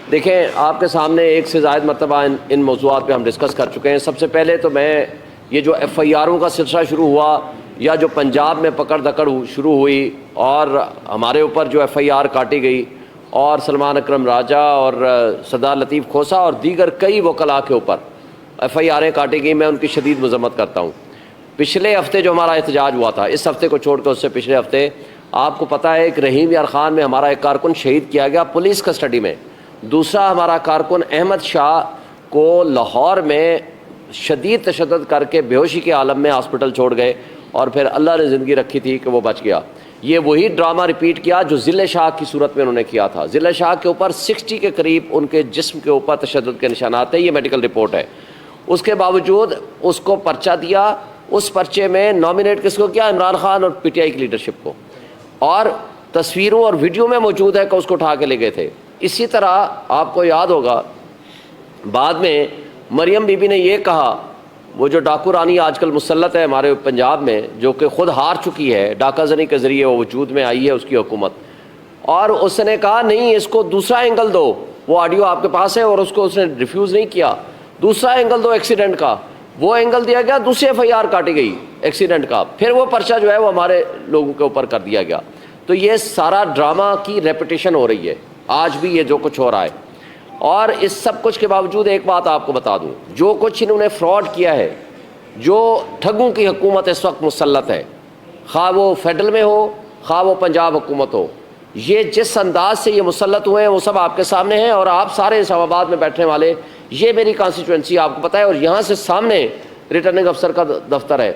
देखें, आपके सामने एक से ज़ायद मरतबा इन मौज़ूआत पे हम डिस्कस कर चुके हैं। सबसे पहले तो मैं ये जो FIRों का सिलसिला शुरू हुआ या जो पंजाब में पकड़ दकड़ शुरू हुई और हमारे ऊपर जो FIR काटी गई और सलमान अकरम राजा और सरदार लतीफ़ खोसा और दीगर कई वकला के ऊपर FIRें काटी गई, मैं उनकी शदीद मज़म्मत करता हूँ। पिछले हफ्ते जो हमारा एहतजाज हुआ था, इस हफ्ते को छोड़कर उससे पिछले हफ्ते, आपको पता है कि रहीम यार खान में हमारा एक कारकुन शहीद किया गया पुलिस कस्टडी में। दूसरा हमारा कारकुन अहमद शाह को लाहौर में शदीद तशद्दुद करके बेहोशी के आलम में हॉस्पिटल छोड़ गए और फिर अल्लाह ने ज़िंदगी रखी थी कि वो बच गया। ये वही ड्रामा रिपीट किया जो ज़िले शाह की सूरत में उन्होंने किया था। ज़िले शाह के ऊपर 60 के करीब उनके जिस्म के ऊपर तशद्दुद के निशानात हैं, ये मेडिकल रिपोर्ट है। उसके बावजूद उसको पर्चा दिया, उस पर्चे में नॉमिनेट किसको किया? इमरान खान और PTI की लीडरशिप को, और तस्वीरों और वीडियो में मौजूद है कि उसको उठा के ले गए थे। इसी तरह आपको याद होगा बाद में मरियम बीबी ने यह कहा, वो जो डाकू रानी आजकल मुसल्लत है हमारे पंजाब में, जो कि खुद हार चुकी है, डाका जनी के ज़रिए वो वजूद में आई है उसकी हुकूमत, और उसने कहा नहीं इसको दूसरा एंगल दो। वो ऑडियो आपके पास है और उसको उसने रिफ्यूज़ नहीं किया। दूसरा एंगल दो एक्सीडेंट का, वो एंगल दिया गया, दूसरी FIR काटी गई एक्सीडेंट का, फिर वो पर्चा जो है वो हमारे लोगों के ऊपर कर दिया गया। तो ये सारा ड्रामा की रेपिटेशन हो रही है आज भी, ये जो कुछ हो रहा है। और इस सब कुछ के बावजूद एक बात आपको बता दूं, जो कुछ इन्होंने फ्रॉड किया है, जो ठगों की हुकूमत इस वक्त मुसल्लत है, खा वो फेडरल में हो खा वो पंजाब हुकूमत हो, ये जिस अंदाज से ये मुसल्लत हुए हैं वो सब आपके सामने हैं। और आप सारे इस्लामाबाद में बैठने वाले, ये मेरी कॉन्स्टिट्यूंसी आपको पता है, और यहाँ से सामने रिटर्निंग अफसर का दफ्तर है।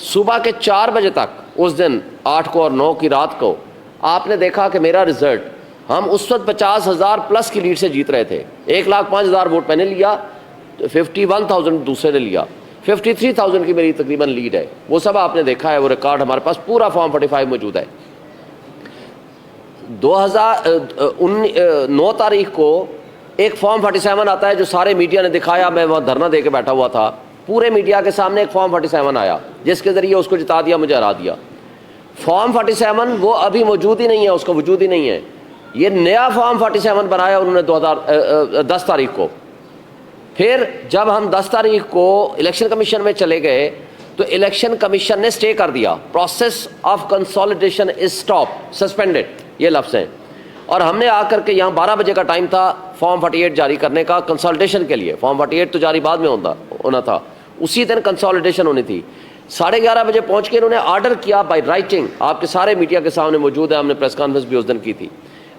सुबह के 4 बजे तक उस दिन 8 को और 9 की रात को आपने देखा कि मेरा रिजल्ट, हम उस वक्त 50,000 प्लस की लीड से जीत रहे थे। 1,05,000 वोट मैंने लिया, 51,000 दूसरे ने लिया, 53,000 की मेरी तकरीबन लीड है। वो सब आपने देखा है, वो रिकॉर्ड हमारे पास पूरा फॉर्म 45 मौजूद है। 9 तारीख को एक फॉर्म 47 आता है जो सारे मीडिया ने दिखाया, मैं वहाँ धरना दे के बैठा हुआ था, पूरे मीडिया के सामने एक फॉर्म 47 आया जिसके ज़रिए उसको जिता दिया, मुझे हरा दिया। फॉर्म 47 वो अभी मौजूद ही नहीं है, उसका वजूद ही नहीं है। ये नया फॉर्म 47 बनाया उन्होंने 10 तारीख को। फिर जब हम 10 तारीख को इलेक्शन कमीशन में चले गए तो इलेक्शन कमीशन ने स्टे कर दिया, process of consolidation is stop, suspended, ये लफ्ज़ हैं। और हमने आकर के यहाँ 12 बजे का टाइम था फॉर्म 48 जारी करने का कंसोलिडेशन के लिए। फॉर्म 48 तो जारी बाद में होना था, उसी दिन कंसोलिडेशन होनी थी। 11:30 बजे पहुँच के इन्होंने ऑर्डर किया बाई राइटिंग, आपके सारे मीडिया के सामने मौजूद है, हमने प्रेस कॉन्फ्रेंस भी उस दिन की थी।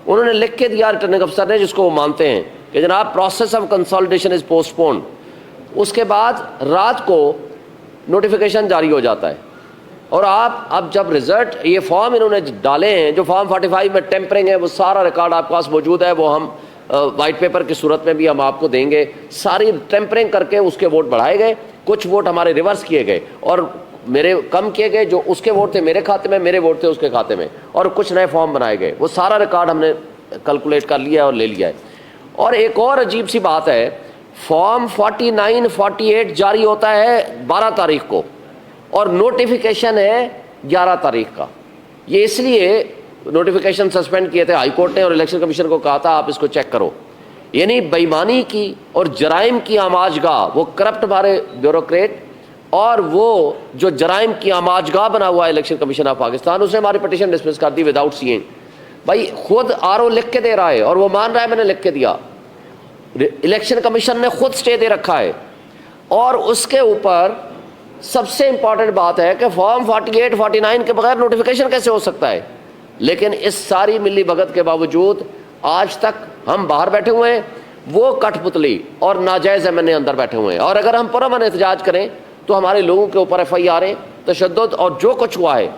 उन्होंने लिख के दिया रिटर्निंग अफसर ने, जिसको वो मानते हैं कि जनाब process of consolidation is postponed. उसके बाद रात को नोटिफिकेशन जारी हो जाता है। और आप अब जब रिजल्ट, ये फॉर्म इन्होंने डाले हैं जो फॉर्म 45 में टेम्परिंग है, वो सारा रिकॉर्ड आपके पास मौजूद है, वो हम वाइट पेपर की सूरत में भी हम आपको देंगे। सारी टेम्परिंग करके उसके वोट बढ़ाए गए, कुछ वोट हमारे रिवर्स किए गए और मेरे कम किए गए, जो उसके वोट थे मेरे खाते में, मेरे वोट थे उसके खाते में, और कुछ नए फॉर्म बनाए गए। वो सारा रिकॉर्ड हमने कैलकुलेट कर लिया और ले लिया है। और एक और अजीब सी बात है, फॉर्म 49, 48 जारी होता है 12 तारीख को और नोटिफिकेशन है 11 तारीख का। ये इसलिए नोटिफिकेशन सस्पेंड किए थे हाई कोर्ट ने और इलेक्शन कमीशन को कहा था आप इसको चेक करो। यानी बेईमानी की और जराइम की आमाजगाह, वो करप्ट हमारे ब्यूरोक्रेट और वो जो जराइम की आमाजगाह बना हुआ है इलेक्शन कमीशन ऑफ पाकिस्तान, उसने हमारी पिटीशन डिसमिस कर दी विदाउट सीइंग। भाई खुद RO लिख के दे रहा है और वो मान रहा है मैंने लिख के दिया। इलेक्शन कमीशन ने खुद स्टे दे रखा है। और उसके ऊपर सबसे इंपॉर्टेंट बात है कि फॉर्म 48, 49 के बगैर नोटिफिकेशन कैसे हो सकता है। लेकिन इस सारी मिली भगत के बावजूद आज तक हम बाहर बैठे हुए हैं, वो कठपुतली और नाजायज़ MNA अंदर बैठे हुए हैं। और अगर हम पुरअमन एहतजाज करें तो हमारे लोगों के ऊपर FIR, तशद्दुद और जो कुछ हुआ है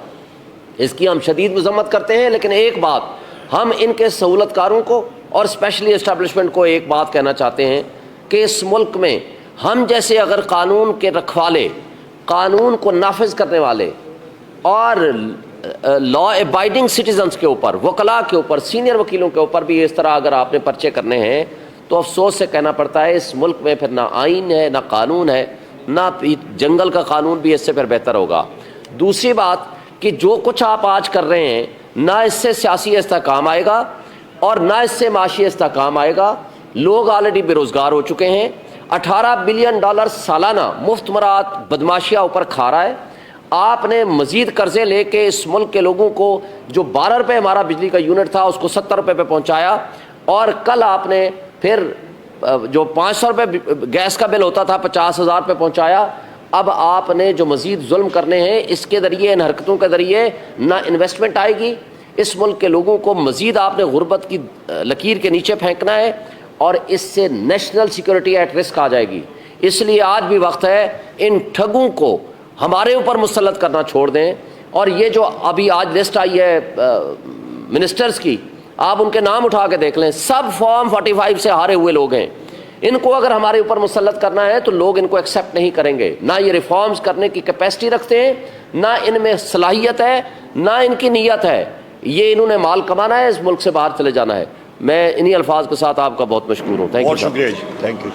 इसकी हम शदीद मज़म्मत करते हैं। लेकिन एक बात, हम इनके सहूलतकारों को और स्पेशली एस्टेब्लिशमेंट को एक बात कहना चाहते हैं कि इस मुल्क में हम जैसे अगर कानून के रखवाले, कानून को नाफिज करने वाले और लॉ अबाइडिंग सिटीजन्स के ऊपर, वकला के ऊपर, सीनियर वकीलों के ऊपर भी इस तरह अगर आपने पर्चे करने हैं तो अफसोस से कहना पड़ता है इस मुल्क में फिर ना आइन है, ना कानून है, ना जंगल का कानून भी इससे फिर बेहतर होगा। दूसरी बात कि जो कुछ आप आज कर रहे हैं, ना इससे सियासी इस्तेहकाम आएगा और ना इससे माशी इस्तेहकाम आएगा। लोग ऑलरेडी बेरोजगार हो चुके हैं, $18 बिलियन सालाना मुफ्त मरात बदमाशियाँ ऊपर खा रहा है। आपने मजीद कर्जे लेके इस मुल्क के लोगों को, जो 12 रुपये हमारा बिजली का यूनिट था उसको 70 रुपये पे पहुँचाया, और कल आपने फिर जो 500 रुपये गैस का बिल होता था 50,000 पे पहुँचाया। अब आपने जो मजीद जुल्म करने हैं, इसके ज़रिए, इन हरकतों के ज़रिए ना इन्वेस्टमेंट आएगी, इस मुल्क के लोगों को मजीद आपने गुर्बत की लकीर के नीचे फेंकना है, और इससे नेशनल सिक्योरिटी एट रिस्क आ जाएगी। इसलिए आज भी वक्त है इन ठगों को हमारे ऊपर मुसल्लत करना छोड़ दें। और ये जो अभी आज लिस्ट आई है मिनिस्टर्स की, आप उनके नाम उठा के देख लें, सब फॉर्म 45 से हारे हुए लोग हैं। इनको अगर हमारे ऊपर मुसल्लत करना है तो लोग इनको एक्सेप्ट नहीं करेंगे। ना ये रिफॉर्म्स करने की कैपेसिटी रखते हैं, ना इनमें सलाहियत है, ना इनकी नीयत है। ये इन्होंने माल कमाना है, इस मुल्क से बाहर चले जाना है। मैं इन्हीं अल्फाज के साथ आपका बहुत मशकूर हूँ। Thank you. बहुत शुक्रिया जी, थैंक यू।